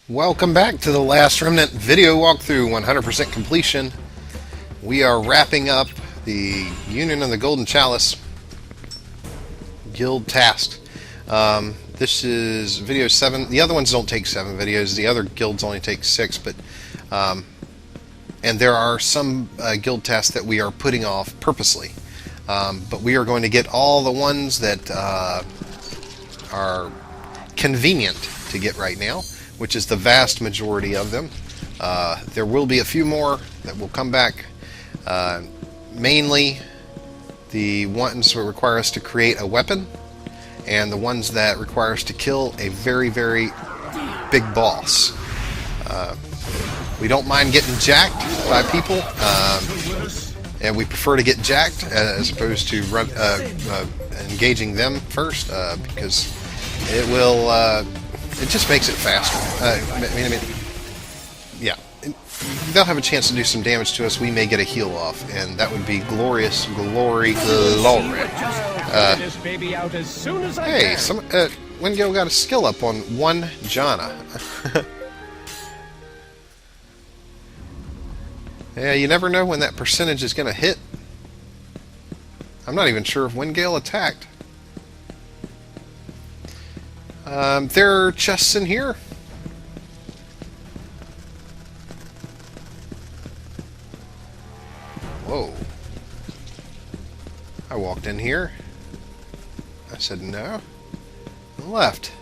Welcome back to the Last Remnant video walkthrough, 100% completion. We are wrapping up the Union of the Golden Chalice guild task. This is video 7. The other ones don't take 7 videos. The other guilds only take 6, but and there are some guild tasks that we are putting off purposely. But we are going to get all the ones that are convenient to get right now, which is the vast majority of them. There will be a few more that will come back. Mainly the ones that require us to create a weapon, and the ones that require us to kill a very, very big boss. We don't mind getting jacked by people, and we prefer to get jacked as opposed to engaging them first, because it will it just makes it faster. Yeah, they'll have a chance to do some damage to us. We may get a heal off, and that would be glorious, glory. Hey, Wingale got a skill up on one Jana. Yeah, you never know when that percentage is going to hit. I'm not even sure if Wingale attacked. There are chests in here. Whoa. I walked in here. I said no. Left.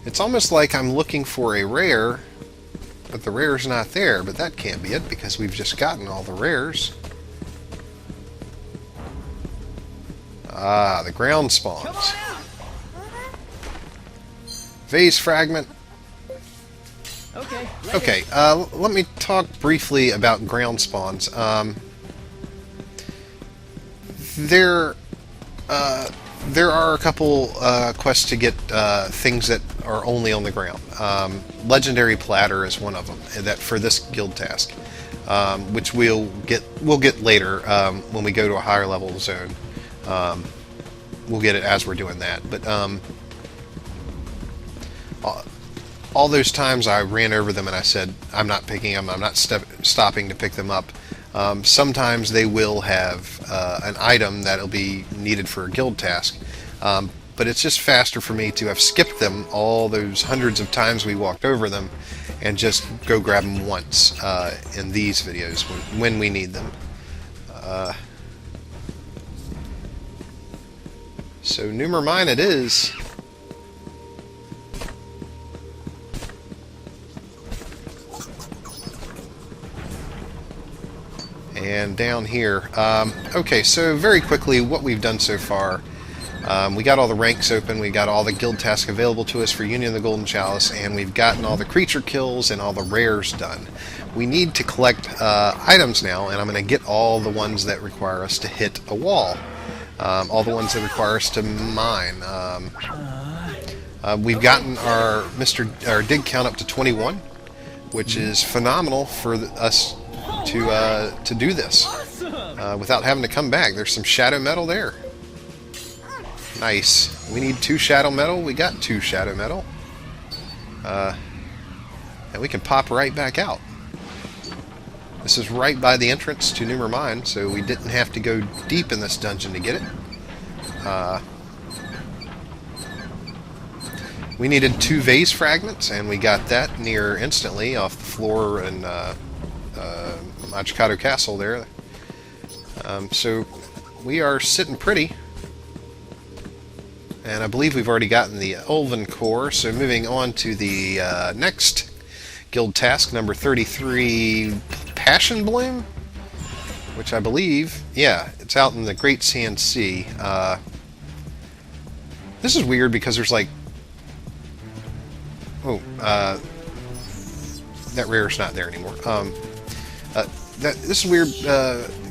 It's almost like I'm looking for a rare, but the rare's not there. But that can't be it, because we've just gotten all the rares. Ah, the ground spawns. Vase fragment. Okay, let me talk briefly about ground spawns. There are a couple quests to get things that are only on the ground. Legendary platter is one of them, that for this guild task, which we'll get later when we go to a higher level zone. We'll get it as we're doing that, but all those times I ran over them and I said, I'm not picking them, I'm not stopping to pick them up. Sometimes they will have an item that'll be needed for a guild task, but it's just faster for me to have skipped them all those hundreds of times we walked over them and just go grab them once in these videos when we need them. So Numer Mine it is. And down here. Okay, so very quickly, what we've done so far, we got all the ranks open, we got all the guild tasks available to us for Union of the Golden Chalice, and we've gotten all the creature kills and all the rares done. We need to collect items now, and I'm going to get all the ones that require us to hit a wall. All the ones that require us to mine. We've gotten our dig count up to 21, which is phenomenal for us to do this without having to come back. There's some shadow metal there. Nice. We need 2 shadow metal. We got 2 shadow metal. And we can pop right back out. This is right by the entrance to Numer Mine, so we didn't have to go deep in this dungeon to get it. We needed 2 vase fragments, and we got that near instantly off the floor in Machikado Castle there. So we are sitting pretty. And I believe we've already gotten the Ulven Core, so moving on to the next guild task, number 33, Passion Bloom, which I believe, yeah, it's out in the Great Sand Sea. This is weird because there's like, that rare's not there anymore. This is weird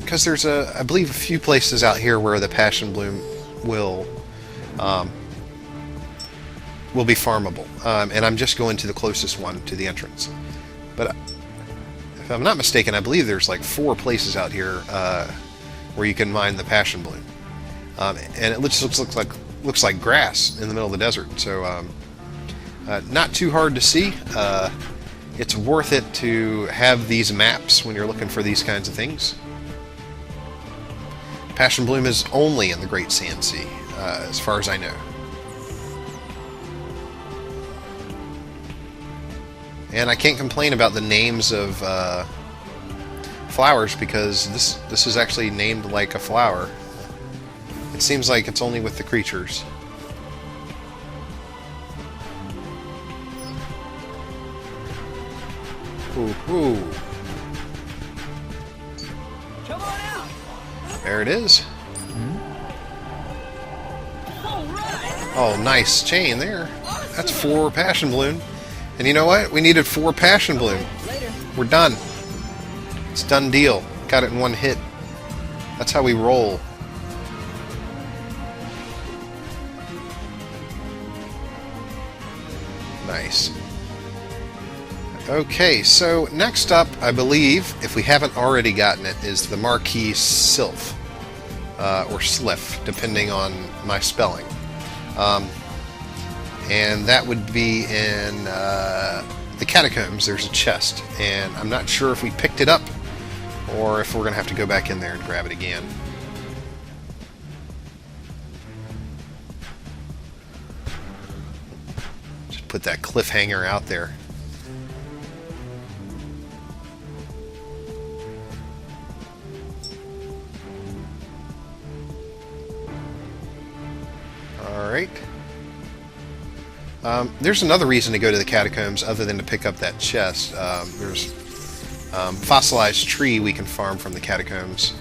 because there's I believe a few places out here where the Passion Bloom will be farmable, and I'm just going to the closest one to the entrance. But if I'm not mistaken, I believe there's like 4 places out here where you can mine the Passion Bloom, and it looks like grass in the middle of the desert. So Not too hard to see. It's worth it to have these maps when you're looking for these kinds of things. Passion Bloom is only in the Great Sand Sea, as far as I know. And I can't complain about the names of flowers, because this is actually named like a flower. It seems like it's only with the creatures. Ooh, ooh. Come on out. There it is. Oh, nice chain there. That's 4 Passion Bloom. And you know what? We needed 4 Passion Bloom. Later. We're done. It's done deal. Got it in one hit. That's how we roll. Nice. Okay, so next up, I believe, if we haven't already gotten it, is the Marquis Sylph. Or Sliff, depending on my spelling. And that would be in the Catacombs. There's a chest, and I'm not sure if we picked it up or if we're going to have to go back in there and grab it again. Just put that cliffhanger out there. Alright. There's another reason to go to the Catacombs other than to pick up that chest. There's fossilized tree we can farm from the Catacombs.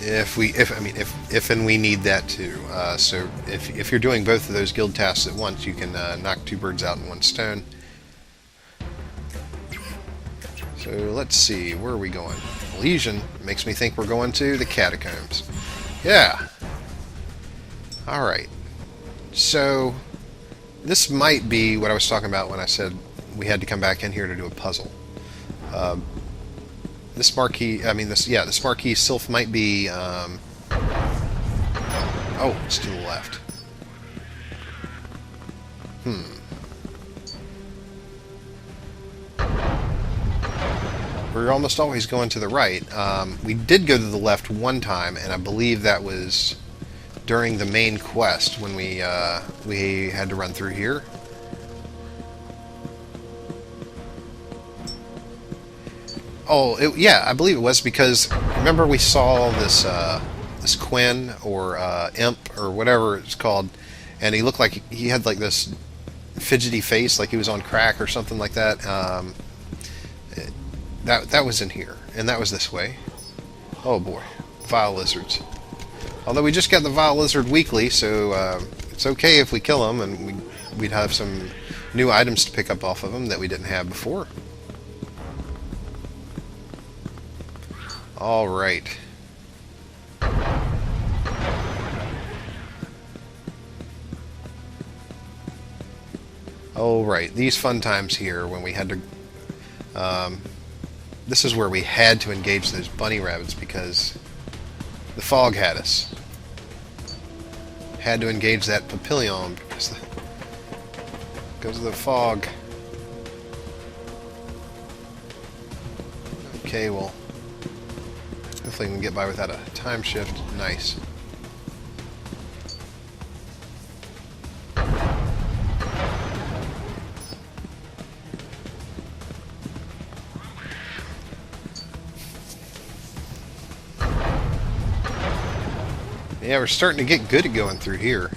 If and we need that too. So if you're doing both of those guild tasks at once, you can knock 2 birds out in 1 stone. So let's see, where are we going? Legion makes me think we're going to the Catacombs. Yeah. Alright. So this might be what I was talking about when I said we had to come back in here to do a puzzle. This Marquis Sylph might be oh, it's to the left. We're almost always going to the right. We did go to the left one time, and I believe that was during the main quest when we had to run through here. Oh, yeah, I believe it was, because remember we saw this this Quinn or Imp or whatever it's called, and he looked like he had like this fidgety face, like he was on crack or something like that. That was in here, and that was this way. Oh boy, vile lizards. Although we just got the vile lizard weekly, so it's okay if we kill them, and we'd have some new items to pick up off of them that we didn't have before. All right. Oh right, these fun times here when we had to. This is where we had to engage those bunny rabbits because the fog had us. Had to engage that papillon because of the fog. Okay, well, hopefully we can get by without a time shift. Nice. Yeah, we're starting to get good at going through here.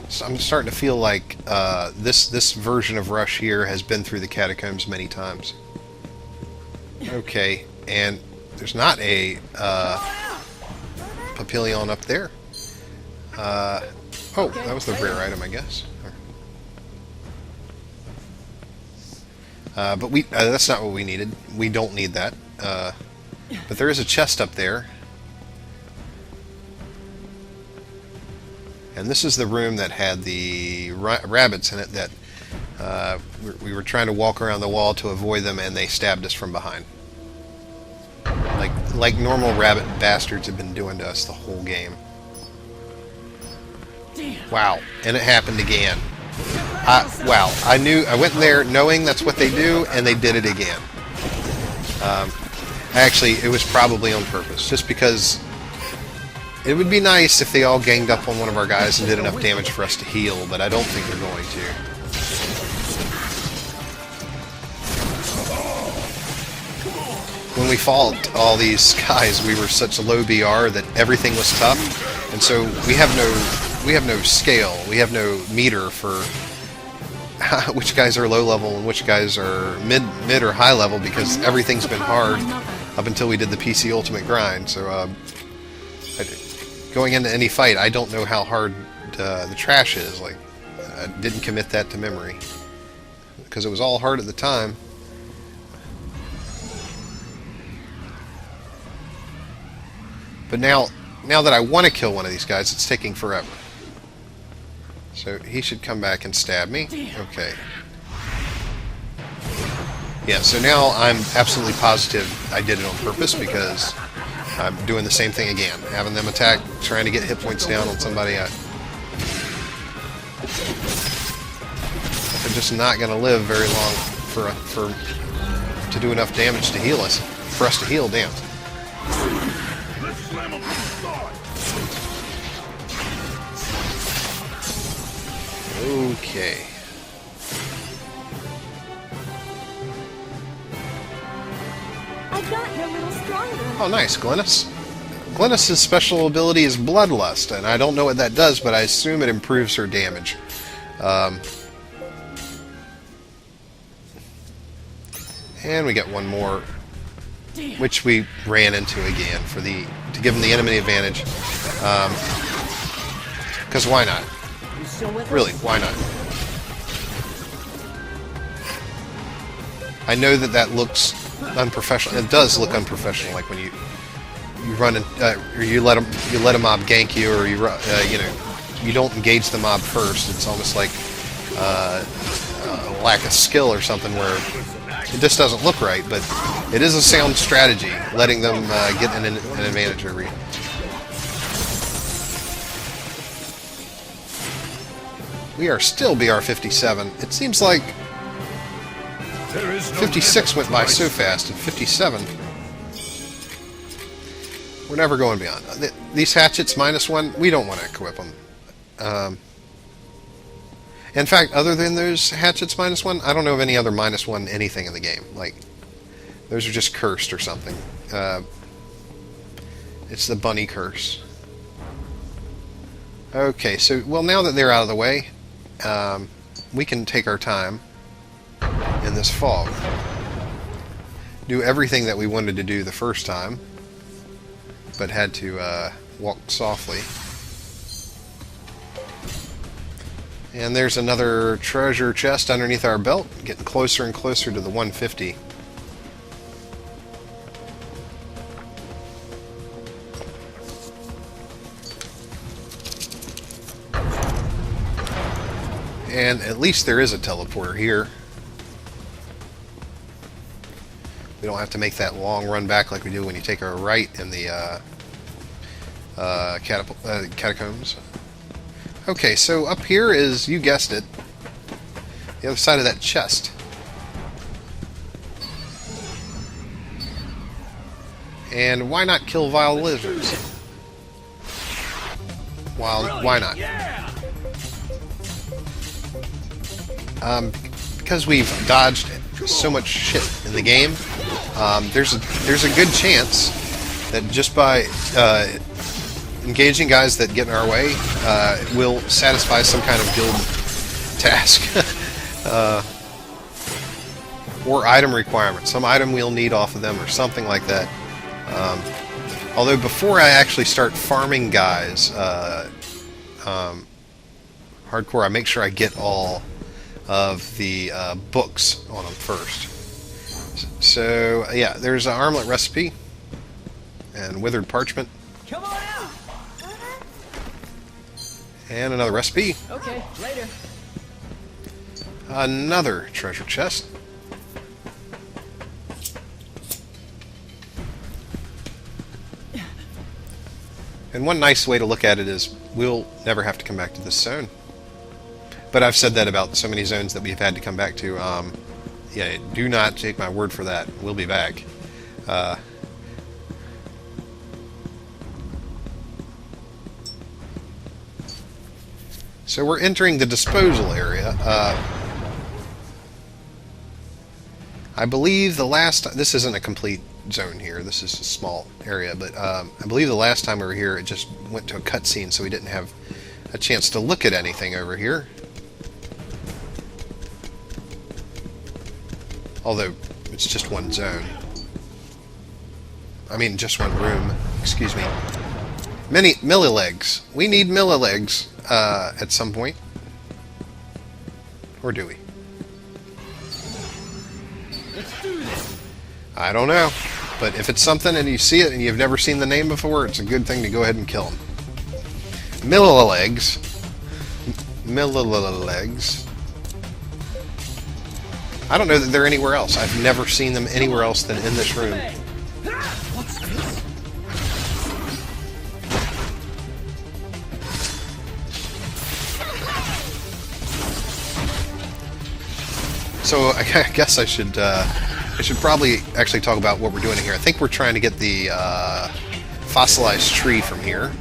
So I'm starting to feel like this version of Rush here has been through the Catacombs many times. Okay, and there's not a papillon up there. Oh, that was the rare item, I guess. But that's not what we needed. We don't need that. But there is a chest up there. And this is the room that had the rabbits in it that we were trying to walk around the wall to avoid them, and they stabbed us from behind. Like normal rabbit bastards have been doing to us the whole game. Wow, and it happened again. Wow, I went in there knowing that's what they do, and they did it again. Actually, it was probably on purpose, just because it would be nice if they all ganged up on one of our guys and did enough damage for us to heal, but I don't think they're going to. When we fought all these guys, we were such low BR that everything was tough, and so we have no scale, we have no meter for which guys are low level and which guys are mid or high level, because everything's been hard up until we did the PC Ultimate grind. So going into any fight, I don't know how hard the trash is. Like, I didn't commit that to memory because it was all hard at the time. But now that I want to kill one of these guys, it's taking forever. So he should come back and stab me. Okay. Yeah, so now I'm absolutely positive I did it on purpose, because I'm doing the same thing again. Having them attack, trying to get hit points down on somebody. They're just not going to live very long to do enough damage to heal us. For us to heal, damn. Okay. I got you a little stronger. Oh, nice, Glennis. Glennis's special ability is Bloodlust, and I don't know what that does, but I assume it improves her damage. And we get one more, which we ran into again to give them the enemy advantage. Because why not? Really, why not? I know that looks unprofessional. It does look unprofessional, like when you run in, or you let a mob gank you, or you don't engage the mob first. It's almost like a lack of skill or something, where it just doesn't look right. But it is a sound strategy, letting them get an advantage over you. We are still BR 57. It seems like 56 went by so fast, and 57... We're never going beyond. These hatchets -1, we don't want to equip them. In fact, other than those hatchets -1, I don't know of any other -1 anything in the game. Like, those are just cursed or something. It's the bunny curse. Okay, so, well, now that they're out of the way, we can take our time in this fog. Do everything that we wanted to do the first time, but had to walk softly. And there's another treasure chest underneath our belt, getting closer and closer to the 150. And at least there is a teleporter here. We don't have to make that long run back like we do when you take a right in the catacombs. Okay, so up here is, you guessed it, the other side of that chest. And why not kill vile lizards? Well, why not? Because we've dodged so much shit in the game, there's a good chance that just by engaging guys that get in our way will satisfy some kind of guild task or item requirement. Some item we'll need off of them or something like that. Although before I actually start farming guys hardcore, I make sure I get all of the books on them first. So yeah, there's an armlet recipe and withered parchment. Come on out. And another recipe. Okay, later. Another treasure chest. And one nice way to look at it is we'll never have to come back to this zone. But I've said that about so many zones that we've had to come back to. Yeah, do not take my word for that. We'll be back. So we're entering the disposal area. I believe the last... This isn't a complete zone here. This is a small area. But I believe the last time we were here, it just went to a cutscene, so we didn't have a chance to look at anything over here. Although, it's just one zone. I mean, just one room. Excuse me. Many millilegs. We need millilegs at some point. Or do we? Let's do this. I don't know. But if it's something and you see it and you've never seen the name before, it's a good thing to go ahead and kill them. Millilegs. Millilegs. I don't know that they're anywhere else. I've never seen them anywhere else than in this room. What's this? So I guess I should probably actually talk about what we're doing here. I think we're trying to get the fossilized tree from here.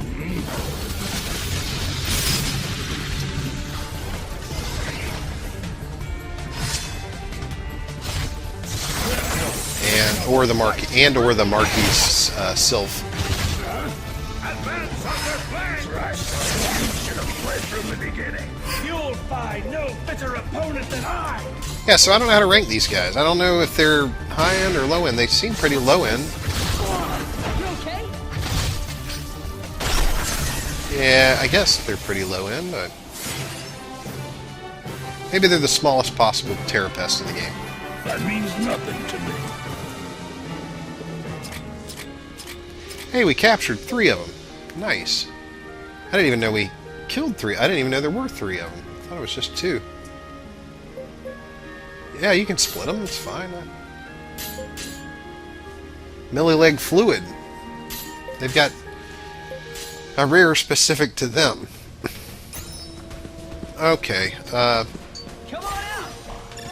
Or the Marquis Sylph. Advance on their flank! Should have fled from the beginning. You'll find no fitter opponent than I! Yeah, so I don't know how to rank these guys. I don't know if they're high end or low end. They seem pretty low end. You okay? Yeah, I guess they're pretty low end, but maybe they're the smallest possible Terrapest in the game. That means nothing to me. Hey, we captured 3 of them. Nice. I didn't even know we killed 3. I didn't even know there were 3 of them. I thought it was just 2. Yeah, you can split them. It's fine. Millileg fluid. They've got a rare specific to them. Okay. Come on out.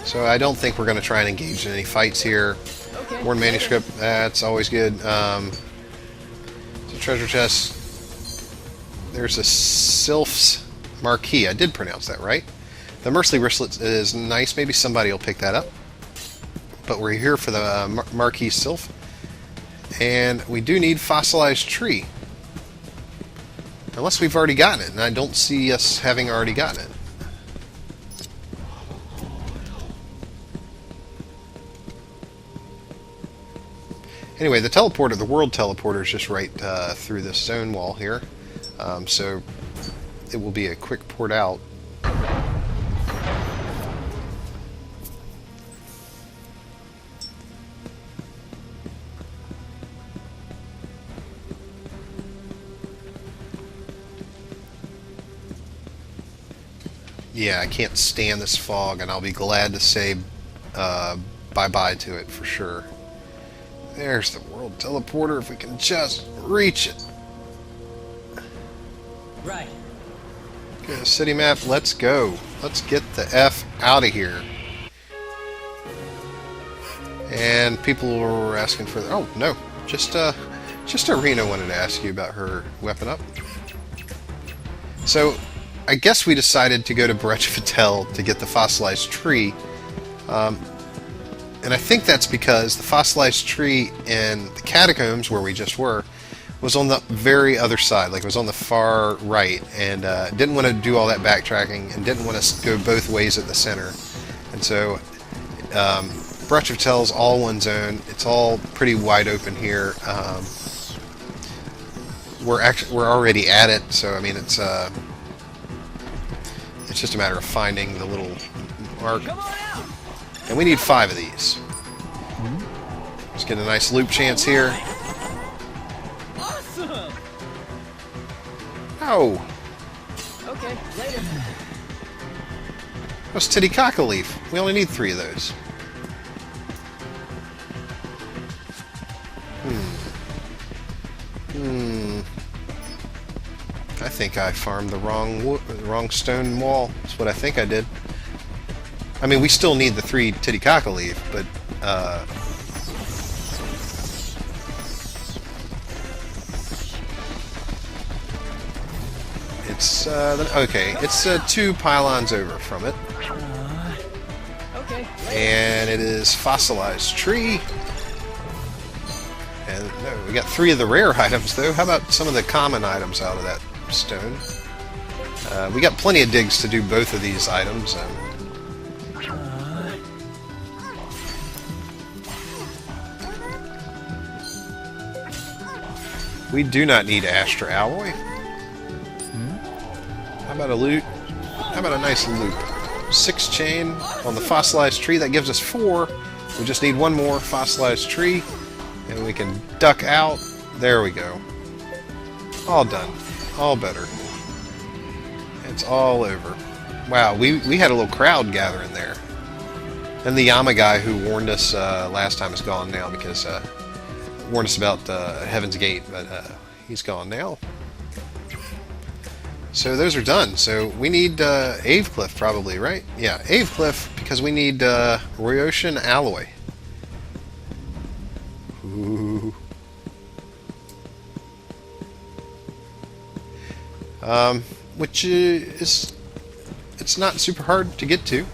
So I don't think we're going to try and engage in any fights here. Okay. Worn manuscript. That's always good. Treasure chest. There's a Sylph's Marquis. I did pronounce that right. The Merciless Wristlet is nice. Maybe somebody will pick that up. But we're here for the Marquis Sylph. And we do need fossilized tree. Unless we've already gotten it. And I don't see us having already gotten it. Anyway, the teleporter, the world teleporter is just right through this zone wall here. So it will be a quick port out. Yeah, I can't stand this fog, and I'll be glad to say bye-bye to it for sure. There's the world teleporter, if we can just reach it. Right. Okay, the city map, let's go. Let's get the F out of here. And people were asking for... Oh, no. Just Arena wanted to ask you about her weapon up. So, I guess we decided to go to Brech Vitel to get the fossilized tree. And I think that's because the fossilized tree in the catacombs, where we just were, was on the very other side. Like, it was on the far right. And didn't want to do all that backtracking and didn't want to go both ways at the center. And so, Brech Vitel is all one zone. It's all pretty wide open here. We're already at it, so I mean it's just a matter of finding the little mark. Come on out. And we need 5 of these. Let's get a nice loop chance here. Awesome. Oh, Okay, later. that's Titicaca leaf. We only need 3 of those. I think I farmed the wrong stone wall. That's what I think I did. I mean, we still need the 3 Titicaca leaf, but it's okay. It's 2 pylons over from it, Okay. and it is fossilized tree. And no, we got 3 of the rare items though. How about some of the common items out of that stone? We got plenty of digs to do both of these items. We do not need Astra alloy. How about a loot? How about a nice loop? 6 chain on the fossilized tree. That gives us 4. We just need 1 more fossilized tree, and we can duck out. There we go. All done. All better. It's all over. Wow, we had a little crowd gathering there. And the Yama guy who warned us last time is gone now because warned us about Heaven's Gate, but he's gone now. So those are done. So we need Avecliff probably, right? Yeah, Avecliff, because we need Ryotian alloy. Ooh. Which is, it's not super hard to get to,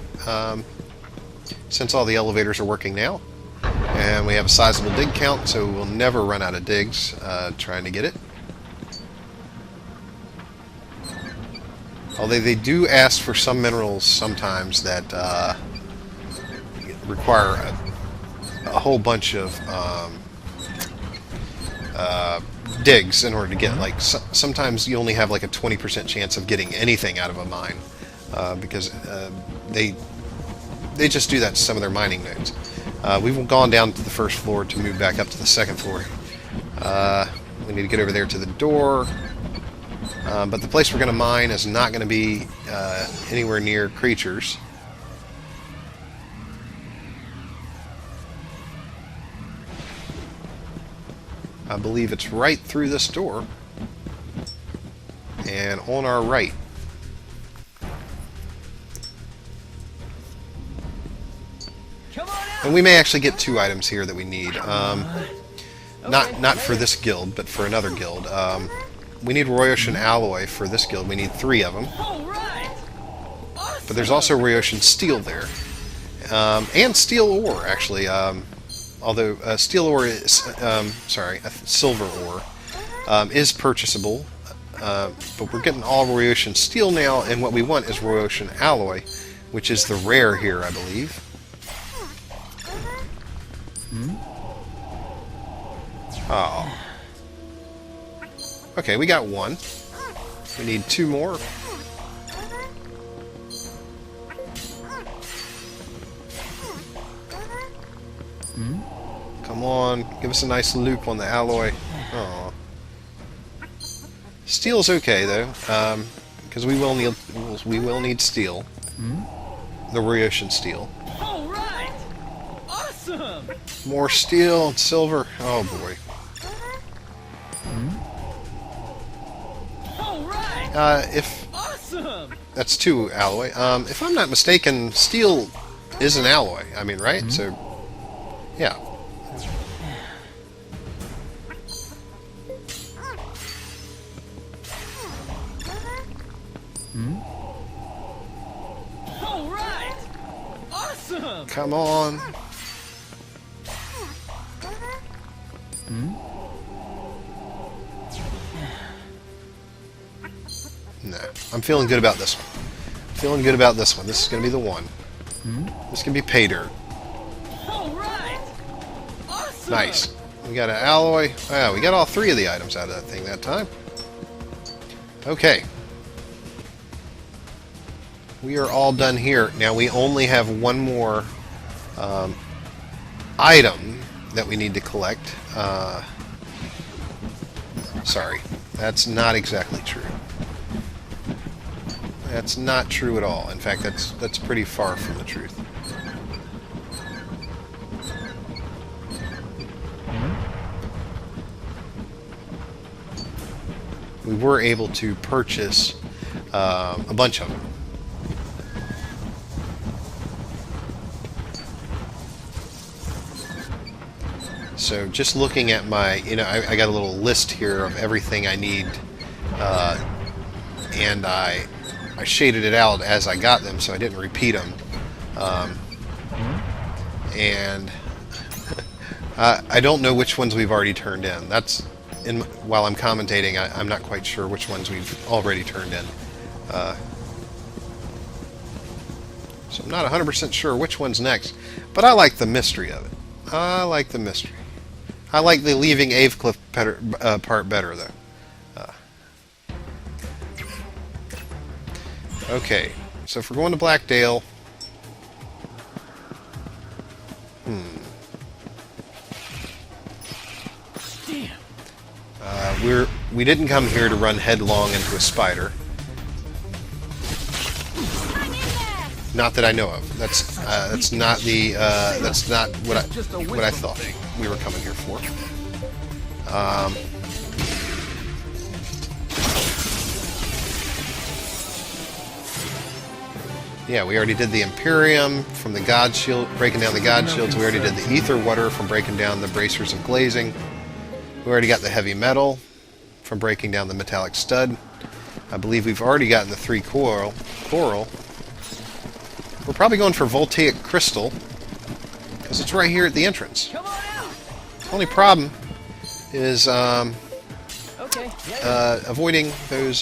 since all the elevators are working now. And we have a sizable dig count, so we'll never run out of digs trying to get it. Although they do ask for some minerals sometimes that require a whole bunch of digs in order to get, like, sometimes you only have like a 20% chance of getting anything out of a mine because they just do that to some of their mining nodes. We've gone down to the first floor to move back up to the second floor. We need to get over there to the door. But the place we're going to mine is not going to be anywhere near creatures. I believe it's right through this door. And on our right. Come on out. And we may actually get 2 items here that we need. Not for this guild, but for another guild. We need Ryotian alloy for this guild. We need 3 of them. All right. Awesome. But there's also Ryotian steel there. And steel ore, actually. Although steel ore is... silver ore is purchasable. But we're getting all Ryotian steel now, and what we want is Ryotian alloy, which is the rare here, I believe. Oh. Okay, we got 1. We need 2 more. Come on, give us a nice loop on the alloy. Oh. Steel's okay though, because we will need steel. The Ryotian steel. All right. Awesome. More steel and silver. Oh boy. All right. If Awesome. that's 2 alloy. If I'm not mistaken, steel is an alloy. I mean, right? So, yeah. All right. Awesome. Come on. No, I'm feeling good about this one. Feeling good about this one. This is going to be the one. This can be pay dirt. All right. Awesome. Nice. We got an alloy. Wow, we got all 3 of the items out of that thing that time. Okay. We are all done here. Now we only have 1 more item that we need to collect. Sorry, that's not exactly true. That's not true at all. In fact, that's pretty far from the truth. we were able to purchase a bunch of them. So just looking at my, I got a little list here of everything I need, and I shaded it out as I got them, so I didn't repeat them. And I don't know which ones we've already turned in. While I'm commentating, I'm not quite sure which ones we've already turned in. So I'm not 100% sure which one's next, but I like the mystery of it. I like the mystery. I like the leaving Avecliff part better, though. Okay, so if we're going to Blackdale... we didn't come here to run headlong into a spider. Not that I know of. That's not what I thought we were coming here for. Yeah, we already did the Imperium from the God Shield, breaking down the God Shields. We already did the Ether Water from breaking down the Bracers of Glazing. We already got the Heavy Metal from breaking down the Metallic Stud. I believe we've already gotten the 3 Coral. We're probably going for Voltaic Crystal, because it's right here at the entrance. Come on out. Only problem is avoiding those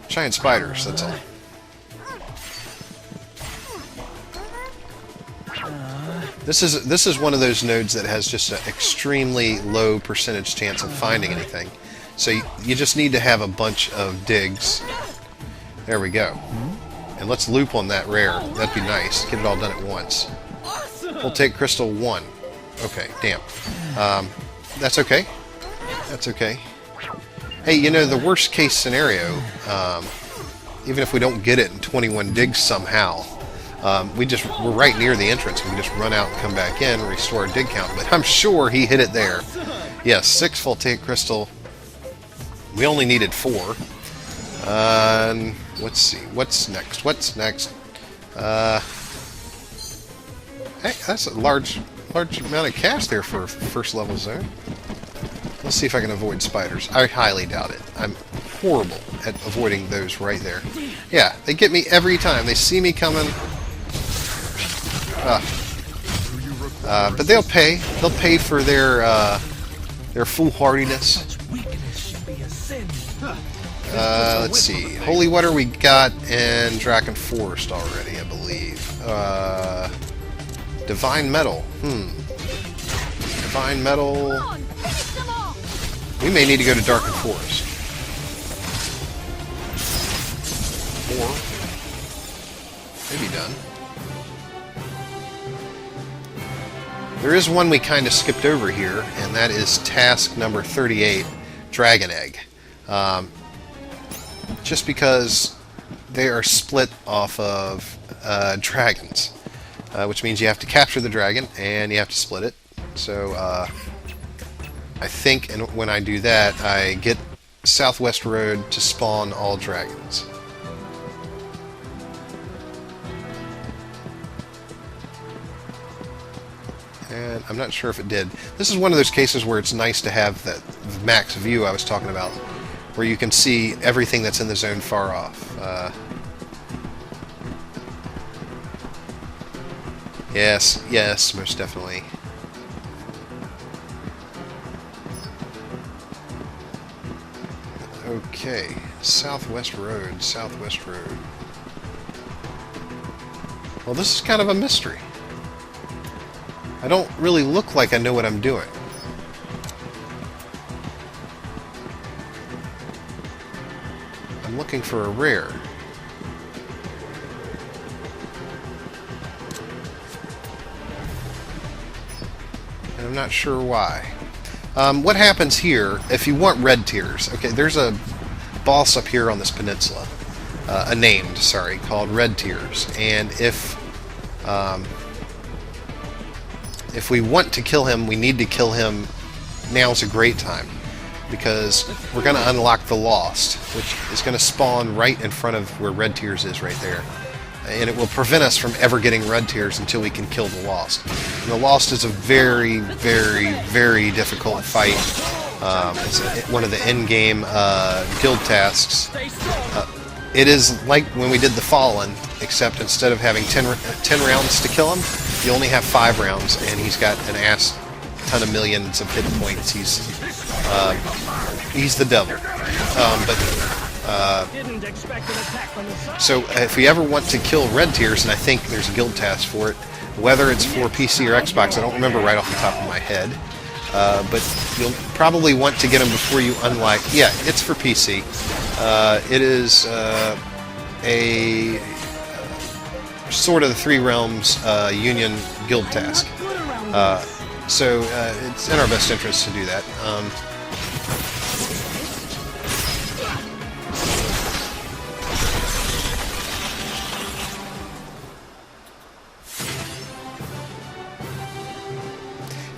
giant spiders, that's all. This is one of those nodes that has just an extremely low percentage chance of finding anything. So you just need to have a bunch of digs. There we go. And let's loop on that rare. That'd be nice. Get it all done at once. We'll take Crystal 1. Okay, damn. That's okay. That's okay. Hey, the worst case scenario, even if we don't get it in 21 digs somehow, we're right near the entrance. We can just run out and come back in, restore our dig count. But I'm sure he hit it there. Yes, 6 Voltaic Crystal. We only needed 4. Let's see. What's next? Hey, that's a large amount of cash there for a first level zone. Let's see if I can avoid spiders. I highly doubt it. I'm horrible at avoiding those right there. Yeah, they get me every time. They see me coming. But they'll pay. They'll pay for their foolhardiness. Let's see. Holy Water we got, and Draken Forest already, I believe. Divine Metal. Divine Metal. We may need to go to Darken Forest. Or maybe done. There is one we kind of skipped over here, and that is task number 38, Dragon Egg. Just because they are split off of dragons, which means you have to capture the dragon and you have to split it. So I think when I do that, I get Southwest Road to spawn all dragons. And I'm not sure if it did. This is one of those cases where it's nice to have that max view I was talking about, where you can see everything that's in the zone far off. Yes, most definitely. Okay, Southwest Road. Well, this is kind of a mystery. I don't really look like I know what I'm doing. I'm looking for a rare. And I'm not sure why. What happens here, if you want red tiers, okay, there's a boss up here on this peninsula, called Red Tiers, and if we want to kill him, we need to kill him. Now's a great time. because we're going to unlock the Lost, which is going to spawn right in front of where Red Tears is right there. And it will prevent us from ever getting Red Tears until we can kill the Lost. And the Lost is a very, very, very difficult fight. It's one of the end-game guild tasks. It is like when we did the Fallen, except instead of having 10 rounds to kill him, you only have 5 rounds, and he's got an ass ton of millions of hit points. He's the devil. So if you ever want to kill Red Tears, and I think there's a guild task for it, whether it's for PC or Xbox, I don't remember right off the top of my head, but you'll probably want to get them before you unlock. Yeah, it's for PC. It is a sort of the Three Realms Union guild task. So it's in our best interest to do that.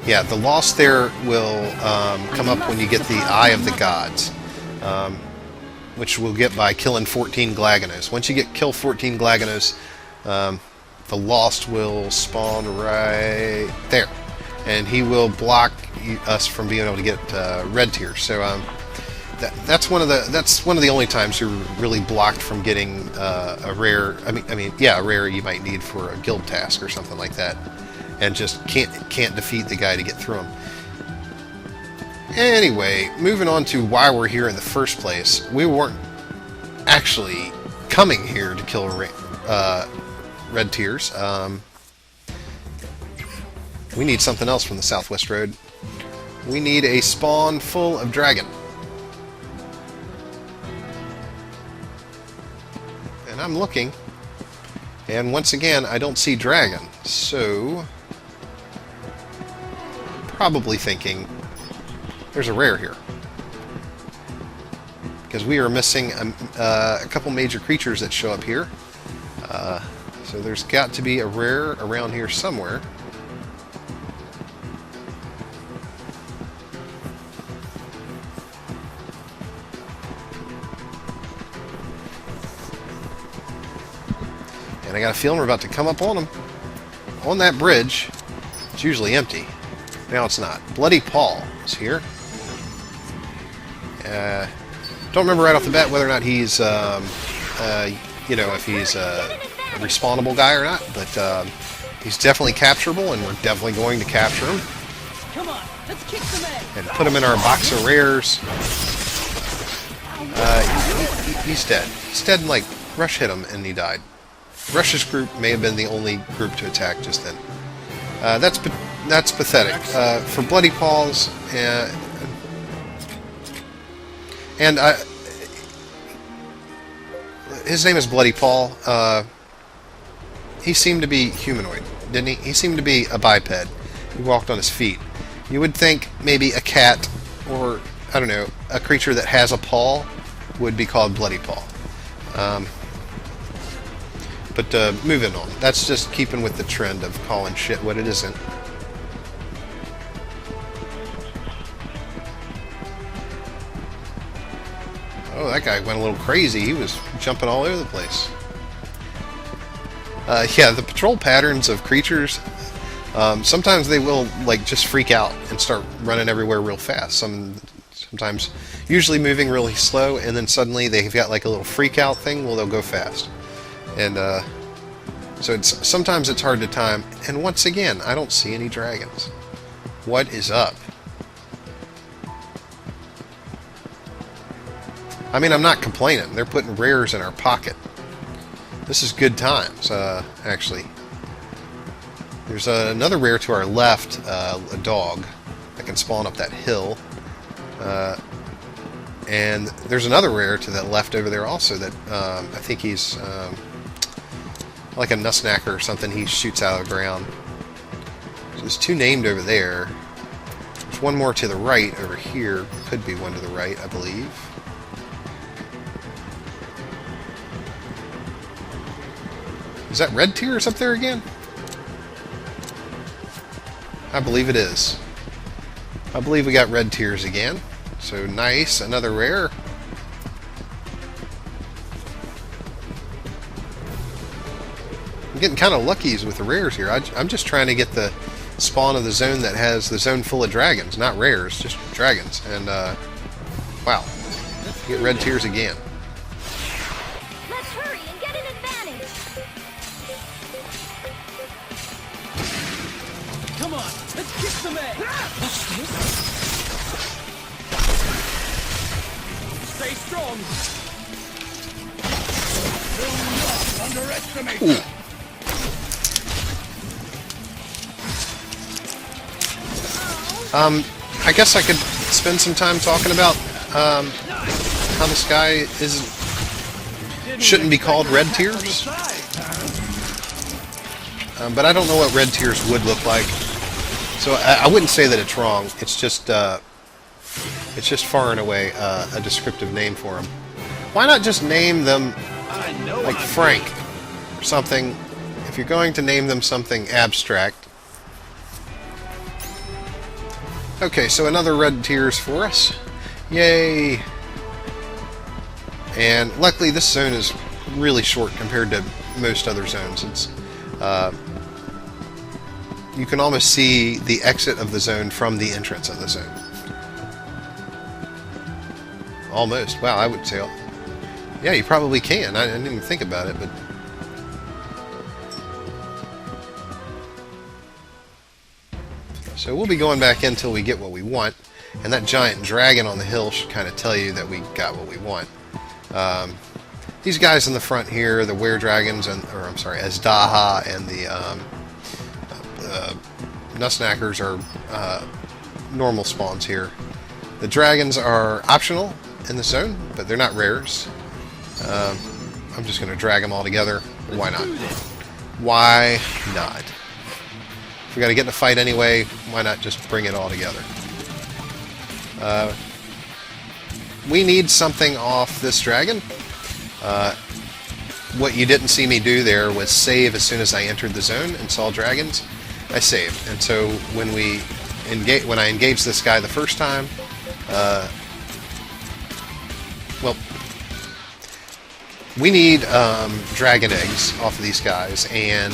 Yeah, the Lost there will come up when you get the Eye of the Gods, which we'll get by killing 14 Glaganos. Once you kill 14 Glaganos, the Lost will spawn right there, and he will block us from being able to get Red Tears. So that's one of the only times you're really blocked from getting a rare. A rare you might need for a guild task or something like that. And just can't defeat the guy to get through him. Anyway, moving on to why we're here in the first place. We weren't actually coming here to kill Red Tears. We need something else from the Southwest Road. We need a spawn full of dragon. And I'm looking, and once again, I don't see dragon. So probably thinking there's a rare here, because we are missing a couple major creatures that show up here. So there's got to be a rare around here somewhere. And I got a feeling we're about to come up on them. On that bridge, it's usually empty. Now it's not. Bloody Paul is here. Don't remember right off the bat whether or not he's, if he's a respawnable guy or not, but he's definitely capturable, and we're definitely going to capture him. Come on, let's kick some ass. And put him in our box of rares. He's dead. He's dead, and like, Rush hit him, and he died. Rush's group may have been the only group to attack just then. That's pathetic. For Bloody Paws, his name is Bloody Paul. He seemed to be humanoid, didn't he? He seemed to be a biped. He walked on his feet. You would think maybe a cat, or, I don't know, a creature that has a paw would be called Bloody Paw. But moving on. That's just keeping with the trend of calling shit what it isn't. Oh, that guy went a little crazy. He was jumping all over the place. Yeah, the patrol patterns of creatures, sometimes they will like just freak out and start running everywhere real fast. Sometimes, usually moving really slow, and then suddenly they've got like a little freak out thing. Well, they'll go fast. And so sometimes it's hard to time. And once again, I don't see any dragons. What is up? I mean, I'm not complaining. They're putting rares in our pocket. This is good times, actually. There's another rare to our left, a dog that can spawn up that hill. And there's another rare to the left over there also that I think he's like a nusnacker or something. He shoots out of the ground. So there's two named over there. There's one more to the right over here. Could be one to the right, I believe. Is that Red Tears up there again? I believe it is. I believe we got Red Tears again. So nice, another rare. I'm getting kind of lucky with the rares here. I'm just trying to get the spawn of the zone that has the zone full of dragons, not rares, just dragons. And wow, get red tears again. Let's hurry and get an advantage. Come on, let's kick some egg. Stay strong. Do not underestimate them. I guess I could spend some time talking about how this guy shouldn't be called red tears. But I don't know what red tears would look like, so I wouldn't say that it's wrong. It's just far and away a descriptive name for him. Why not just name them like Frank or something? If you're going to name them something abstract. Okay, so another red tears for us. Yay! And luckily this zone is really short compared to most other zones. It's you can almost see the exit of the zone from the entrance of the zone. Almost. Wow, I would say... Yeah, you probably can. I didn't even think about it, but... So we'll be going back in until we get what we want, and that giant dragon on the hill should kind of tell you that we got what we want. These guys in the front here, the were-dragons, Azdaha and the Nusnackers are normal spawns here. The dragons are optional in the zone, but they're not rares. I'm just going to drag them all together. Why not? Why not? If we got to get in a fight anyway, why not just bring it all together? We need something off this dragon. What you didn't see me do there was save as soon as I entered the zone and saw dragons. I saved, and so when I engaged this guy the first time, well, we need dragon eggs off of these guys, and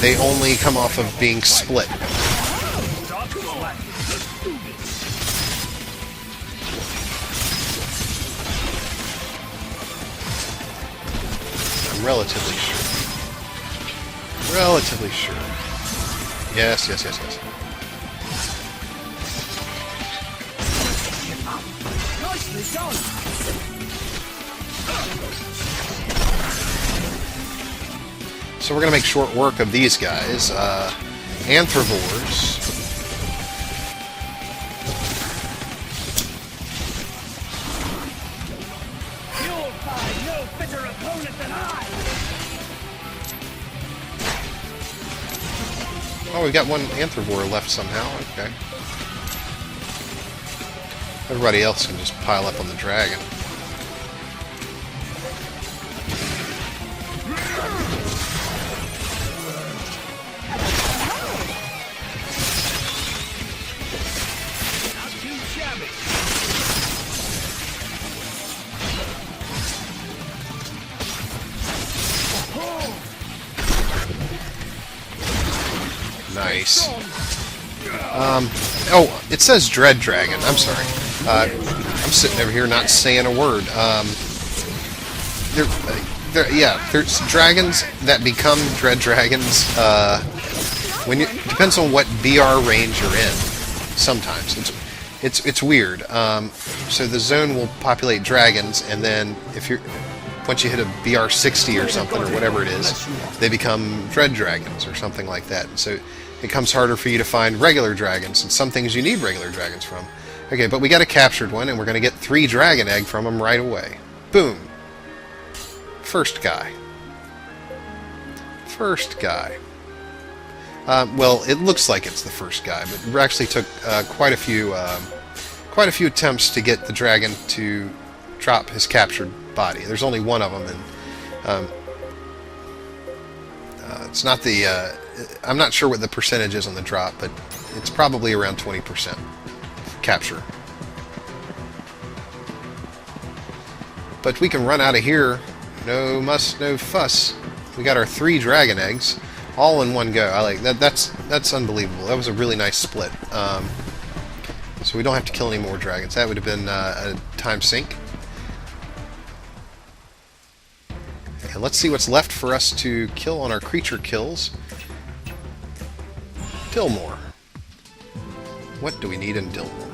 they only come off of being split. I'm relatively sure. Relatively sure. Yes, yes, yes, yes. Nicely done. So we're going to make short work of these guys. Anthrovores. You'll find no fitter opponent than I. Oh, we've got one Anthrovore left somehow. Okay. Everybody else can just pile up on the dragon. Nice. Oh, it says Dread Dragon. I'm sorry. I'm sitting over here not saying a word. There's dragons that become Dread Dragons. Depends on what BR range you're in. Sometimes it's weird. So the zone will populate dragons, and then once you hit a BR 60 or something or whatever it is, they become Dread Dragons or something like that. And so it becomes harder for you to find regular dragons, and some things you need regular dragons from. Okay, but we got a captured one, and we're going to get 3 dragon egg from him right away. Boom. First guy. First guy. Well, it looks like it's the first guy, but it actually took quite a few attempts to get the dragon to drop his captured body. There's only one of them, and it's not the... I'm not sure what the percentage is on the drop, but it's probably around 20% capture. But we can run out of here. No muss, no fuss. We got our 3 dragon eggs, all in one go. I like that. That's unbelievable. That was a really nice split. So we don't have to kill any more dragons. That would have been a time sink. And let's see what's left for us to kill on our creature kills. Dillmore. What do we need in Dillmore?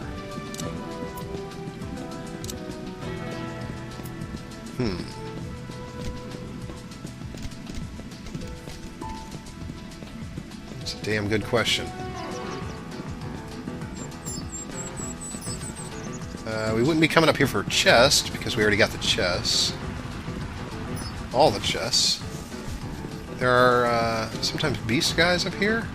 That's a damn good question. We wouldn't be coming up here for a chest, because we already got the chests. All the chests. There are sometimes beast guys up here.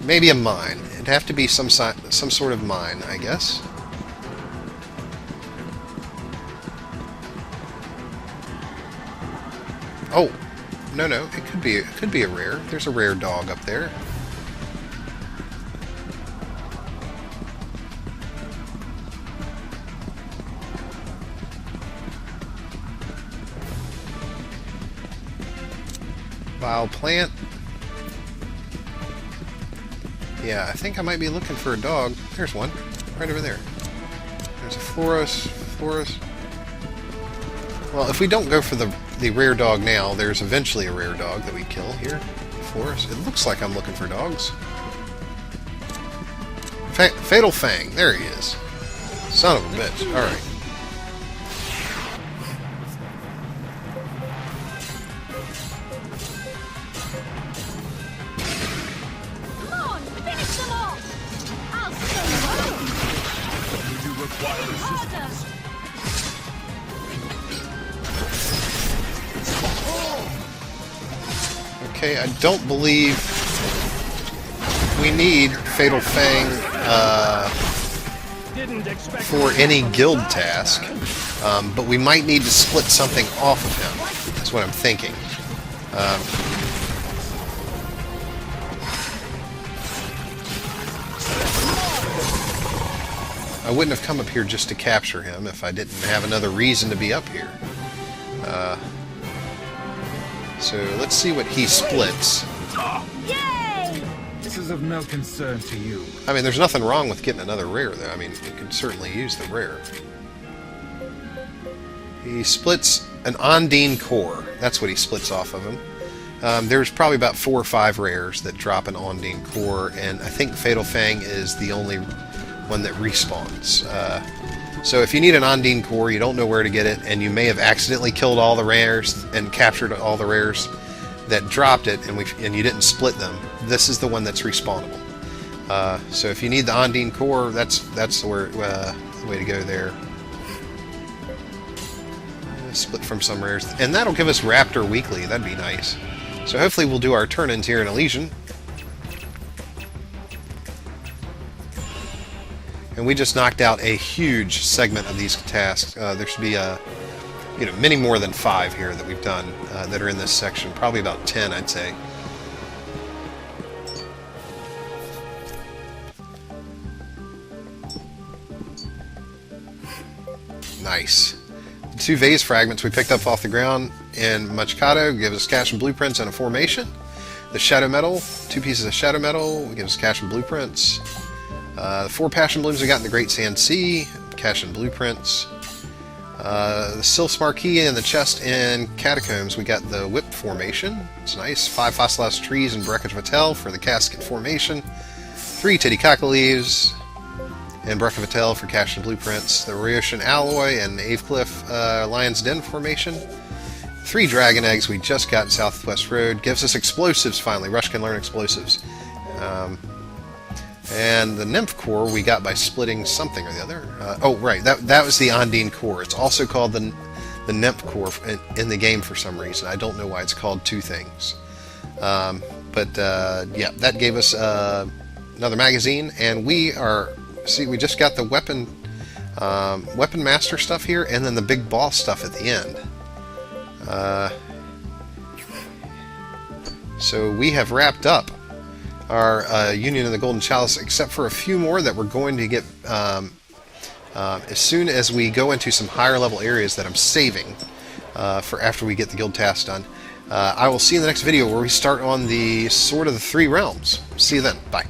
Maybe a mine. It'd have to be some sort of mine, I guess. Oh, no, it could be a rare. There's a rare dog up there. Vile plant. Yeah, I think I might be looking for a dog. There's one, right over there. There's a Floros. Well, if we don't go for the rare dog now, there's eventually a rare dog that we kill here. Floros. It looks like I'm looking for dogs. Fatal Fang. There he is. Son of a bitch. Alright. Come on, finish them off! I'll show you. Do you require assistance? Harder! Okay, I don't believe we need Fatal Fang for any guild task, but we might need to split something off of him. That's what I'm thinking. I wouldn't have come up here just to capture him if I didn't have another reason to be up here. So let's see what he splits. Yay! This is of no concern to you. I mean, there's nothing wrong with getting another rare, though. I mean, you can certainly use the rare. He splits an Ondine core. That's what he splits off of him. There's probably about 4 or 5 rares that drop an Ondine core, and I think Fatal Fang is the only one that respawns. So if you need an Ondine core, you don't know where to get it, and you may have accidentally killed all the rares and captured all the rares that dropped it, and you didn't split them, this is the one that's respawnable. So if you need the Ondine core, that's the way to go there. Split from some rares, and that'll give us Raptor weekly. That'd be nice. So hopefully we'll do our turn-ins here in Elysian. And we just knocked out a huge segment of these tasks. There should be many more than 5 here that we've done that are in this section. Probably about 10, I'd say. Nice. The 2 vase fragments we picked up off the ground in Machikado give us cash and blueprints and a formation. The shadow metal, 2 pieces of shadow metal, give us cash and blueprints. The 4 passion blooms we got in the Great Sand Sea, cash and blueprints. The Sylph's Marquee and the chest in Catacombs, we got the whip formation. It's nice. 5 fossilized trees in Breckage Vatel for the casket formation. 3 Titicaca leaves in Breckage Vatel for cash and blueprints. The Ryotian alloy and Avecliff Lion's Den formation. 3 dragon eggs we just got in Southwest Road. Gives us explosives finally. Rush can learn explosives. And the Nymph core we got by splitting something or the other. Oh, right, that was the Ondine core. It's also called the Nymph core in the game for some reason. I don't know why it's called 2 things. Yeah, that gave us another magazine, and we just got the weapon master stuff here, and then the big boss stuff at the end. So we have wrapped up our Union of the Golden Chalice, except for a few more that we're going to get As soon as we go into some higher level areas that I'm saving for after we get the guild task done, I will see you in the next video where we start on the Sword of the Three Realms. See you then. Bye.